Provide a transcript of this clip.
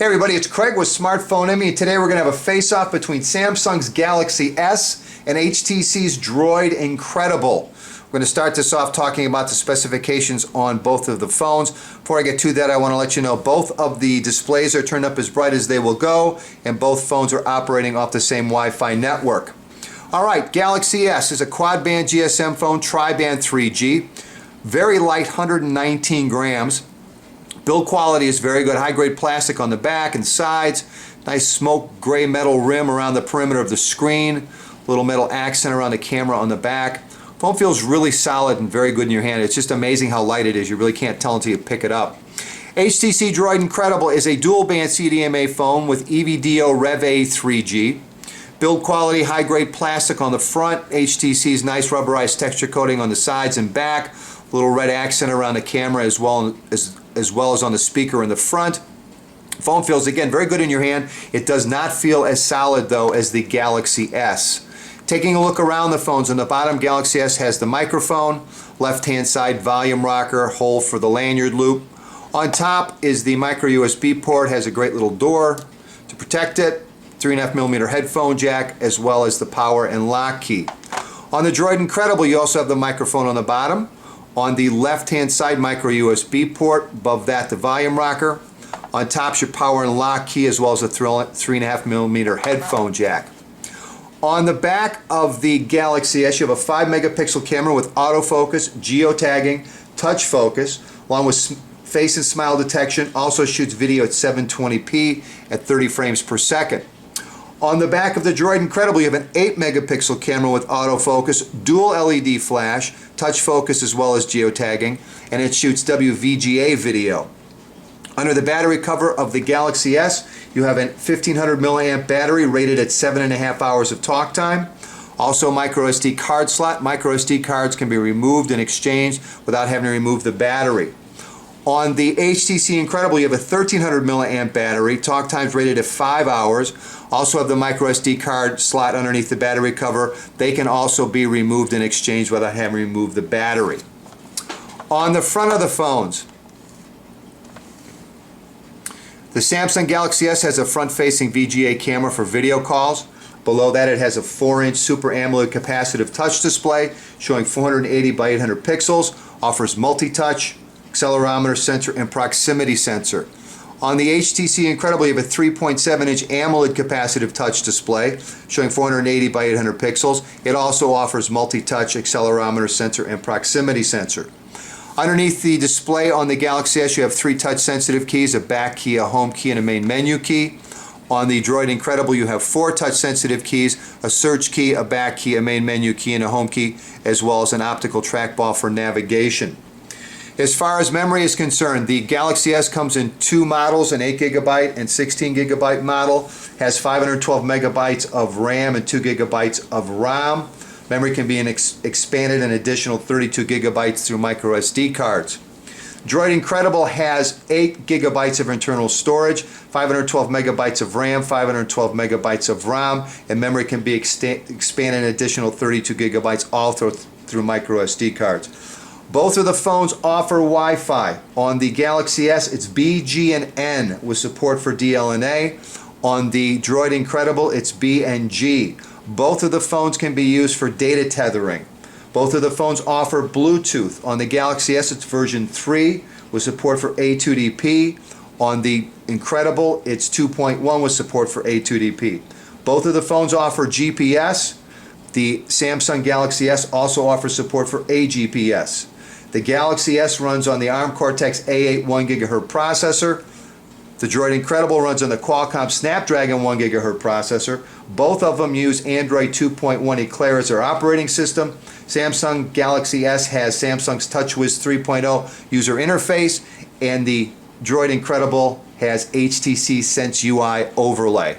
Hey everybody, it's Craig with Smartphone Emmy, and today we're going to have a face-off between Samsung's Galaxy S and HTC's Droid Incredible. We're going to start this off talking about the specifications on both of the phones. Before I get to that, I want to let you know both of the displays are turned up as bright as they will go, and both phones are operating off the same Wi-Fi network. Alright, Galaxy S is a quad-band GSM phone, tri-band 3G, very light, 119 grams. Build quality is very good. High-grade plastic on the back and sides. Nice smoke gray metal rim around the perimeter of the screen. Little metal accent around the camera on the back. Phone feels really solid and very good in your hand. It's just amazing how light it is. You really can't tell until you pick it up. HTC Droid Incredible is a dual-band CDMA phone with EVDO Rev A 3G. Build quality, high-grade plastic on the front. HTC's nice rubberized texture coating on the sides and back. Little red accent around the camera as well as on the speaker in the front. Phone feels, again, very good in your hand. It does not feel as solid, though, as the Galaxy S. Taking a look around the phones, on the bottom, Galaxy S has the microphone, left-hand side volume rocker, hole for the lanyard loop. On top is the micro USB port, has a great little door to protect it, 3.5mm headphone jack, as well as the power and lock key. On the Droid Incredible, you also have the microphone on the bottom. On the left-hand side, micro USB port. Above that, the volume rocker. On top, your power and lock key, as well as a 3.5mm headphone jack. On the back of the Galaxy S, you have a 5-megapixel camera with autofocus, geotagging, touch focus, along with face and smile detection. Also shoots video at 720p at 30 frames per second. On the back of the Droid Incredible, you have an 8-megapixel camera with autofocus, dual LED flash, touch focus, as well as geotagging, and it shoots WVGA video. Under the battery cover of the Galaxy S, you have a 1500 milliamp battery rated at 7.5 hours of talk time. Also, micro SD card slot. Micro SD cards can be removed and exchanged without having to remove the battery. On the HTC Incredible, you have a 1300 milliamp battery, talk times rated at 5 hours. Also have the micro SD card slot underneath the battery cover. They can also be removed and exchanged without having to remove the battery. On the front of the phones, the Samsung Galaxy S has a front-facing VGA camera for video calls. Below that, it has a 4-inch Super AMOLED capacitive touch display showing 480 by 800 pixels, offers multi-touch, accelerometer sensor, and proximity sensor. On the HTC Incredible, you have a 3.7-inch AMOLED capacitive touch display showing 480 by 800 pixels. It also offers multi-touch, accelerometer sensor, and proximity sensor. Underneath the display on the Galaxy S, you have 3 touch-sensitive keys, a back key, a home key, and a main menu key. On the Droid Incredible, you have 4 touch-sensitive keys, a search key, a back key, a main menu key, and a home key, as well as an optical trackball for navigation. As far as memory is concerned, the Galaxy S comes in 2 models, an 8GB and 16GB model, has 512 megabytes of RAM and 2 gigabytes of ROM. Memory can be expanded an additional 32 gigabytes through micro SD cards. Droid Incredible has 8 gigabytes of internal storage, 512 megabytes of RAM, 512 megabytes of ROM, and memory can be expanded an additional 32 gigabytes all through micro SD cards. Both of the phones offer Wi-Fi. On the Galaxy S, it's B, G, and N with support for DLNA. On the Droid Incredible, it's B and G. Both of the phones can be used for data tethering. Both of the phones offer Bluetooth. On the Galaxy S, it's version 3 with support for A2DP. On the Incredible, it's 2.1 with support for A2DP. Both of the phones offer GPS. The Samsung Galaxy S also offers support for AGPS. The Galaxy S runs on the ARM Cortex A8 1GHz processor. The Droid Incredible runs on the Qualcomm Snapdragon 1GHz processor. Both of them use Android 2.1 Eclair as their operating system. Samsung Galaxy S has Samsung's TouchWiz 3.0 user interface, and the Droid Incredible has HTC Sense UI overlay.